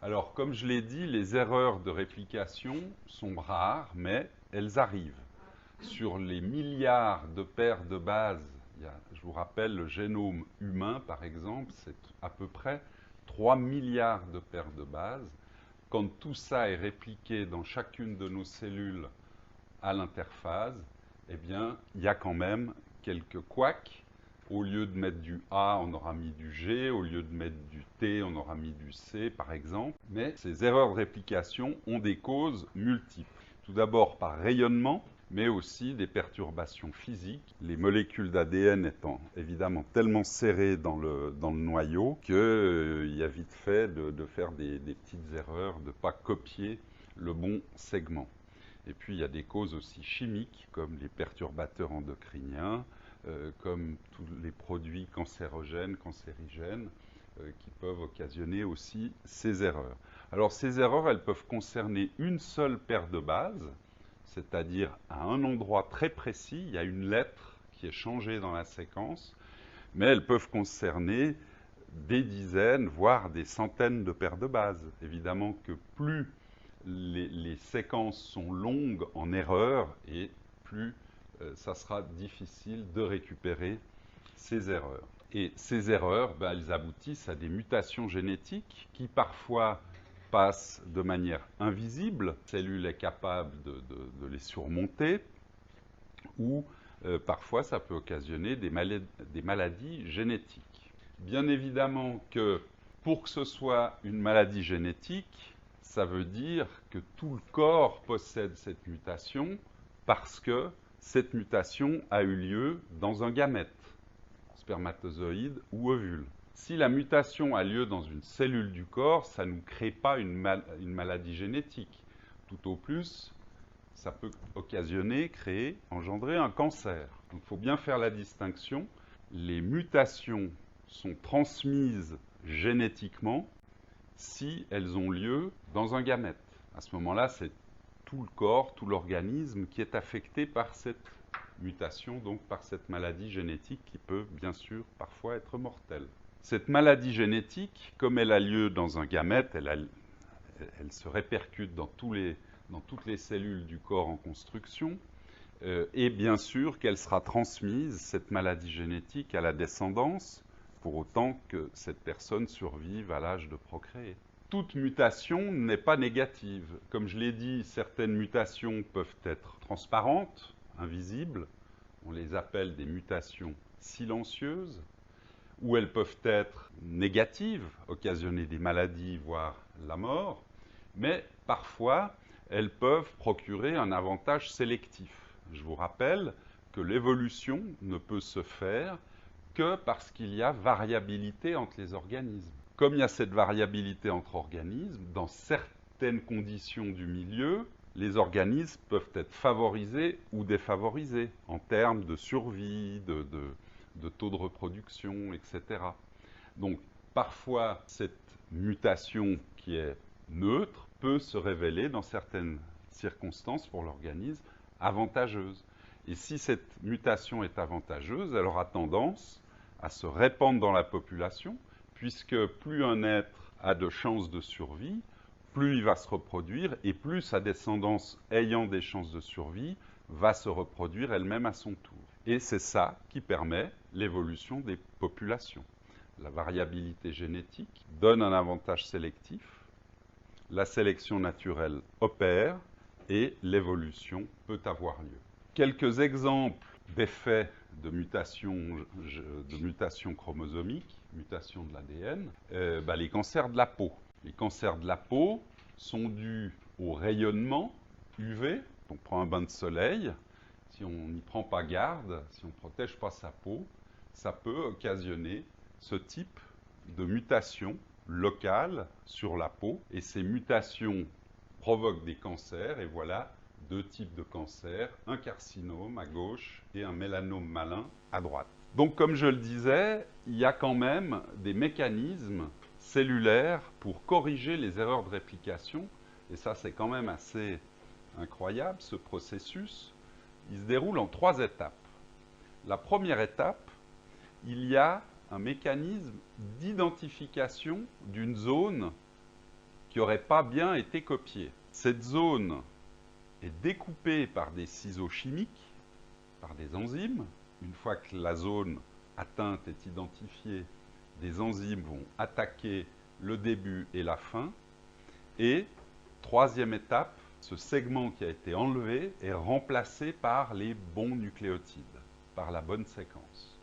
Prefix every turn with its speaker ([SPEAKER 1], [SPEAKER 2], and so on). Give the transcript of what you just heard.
[SPEAKER 1] Alors, comme je l'ai dit, les erreurs de réplication sont rares, mais elles arrivent. Sur les milliards de paires de bases, je vous rappelle, le génome humain, par exemple, c'est à peu près 3 milliards de paires de bases. Quand tout ça est répliqué dans chacune de nos cellules à l'interphase, eh bien, il y a quand même quelques couacs. Au lieu de mettre du A, on aura mis du G. Au lieu de mettre du T, on aura mis du C, par exemple. Mais ces erreurs de réplication ont des causes multiples. Tout d'abord par rayonnement, mais aussi des perturbations physiques. Les molécules d'ADN étant évidemment tellement serrées dans le noyau qu'il y a vite fait de faire des petites erreurs, de ne pas copier le bon segment. Et puis il y a des causes aussi chimiques, comme les perturbateurs endocriniens, comme tous les produits cancérogènes, cancérigènes, qui peuvent occasionner aussi ces erreurs. Alors ces erreurs, elles peuvent concerner une seule paire de bases, c'est-à-dire à un endroit très précis, il y a une lettre qui est changée dans la séquence, mais elles peuvent concerner des dizaines, voire des centaines de paires de bases. Évidemment que plus les séquences sont longues en erreurs et plus ça sera difficile de récupérer ces erreurs. Et ces erreurs, elles aboutissent à des mutations génétiques qui parfois passent de manière invisible. La cellule est capable de les surmonter ou parfois ça peut occasionner des maladies génétiques. Bien évidemment que pour que ce soit une maladie génétique, ça veut dire que tout le corps possède cette mutation parce que cette mutation a eu lieu dans un gamète, spermatozoïde ou ovule. Si la mutation a lieu dans une cellule du corps, ça ne nous crée pas une maladie génétique. Tout au plus, ça peut occasionner, créer, engendrer un cancer. Donc il faut bien faire la distinction. Les mutations sont transmises génétiquement si elles ont lieu dans un gamète. À ce moment-là, c'est tout le corps, tout l'organisme qui est affecté par cette mutation, donc par cette maladie génétique qui peut bien sûr parfois être mortelle. Cette maladie génétique, comme elle a lieu dans un gamète, elle se répercute dans toutes les cellules du corps en construction, et bien sûr qu'elle sera transmise, cette maladie génétique, à la descendance, pour autant que cette personne survive à l'âge de procréer. Toute mutation n'est pas négative. Comme je l'ai dit, certaines mutations peuvent être transparentes, invisibles, on les appelle des mutations silencieuses, ou elles peuvent être négatives, occasionner des maladies, voire la mort, mais parfois elles peuvent procurer un avantage sélectif. Je vous rappelle que l'évolution ne peut se faire que parce qu'il y a variabilité entre les organismes. Comme il y a cette variabilité entre organismes, dans certaines conditions du milieu, les organismes peuvent être favorisés ou défavorisés en termes de survie, de taux de reproduction, etc. Donc parfois cette mutation qui est neutre peut se révéler dans certaines circonstances pour l'organisme avantageuse. Et si cette mutation est avantageuse, elle aura tendance à se répandre dans la population, puisque plus un être a de chances de survie, plus il va se reproduire, et plus sa descendance ayant des chances de survie va se reproduire elle-même à son tour. Et c'est ça qui permet l'évolution des populations. La variabilité génétique donne un avantage sélectif, la sélection naturelle opère, et l'évolution peut avoir lieu. Quelques exemples d'effets de mutation chromosomique, mutation de l'ADN, les cancers de la peau. Les cancers de la peau sont dus au rayonnement UV. On prend un bain de soleil, si on n'y prend pas garde, si on ne protège pas sa peau, ça peut occasionner ce type de mutation locale sur la peau. Et ces mutations provoquent des cancers, et voilà deux types de cancers, un carcinome à gauche et un mélanome malin à droite. Donc comme je le disais, il y a quand même des mécanismes cellulaires pour corriger les erreurs de réplication, et ça c'est quand même assez incroyable, ce processus. Il se déroule en 3 étapes. La première étape, il y a un mécanisme d'identification d'une zone qui n'aurait pas bien été copié. Cette zone est découpée par des ciseaux chimiques, par des enzymes. Une fois que la zone atteinte est identifiée, des enzymes vont attaquer le début et la fin. Et, troisième étape, ce segment qui a été enlevé est remplacé par les bons nucléotides, par la bonne séquence.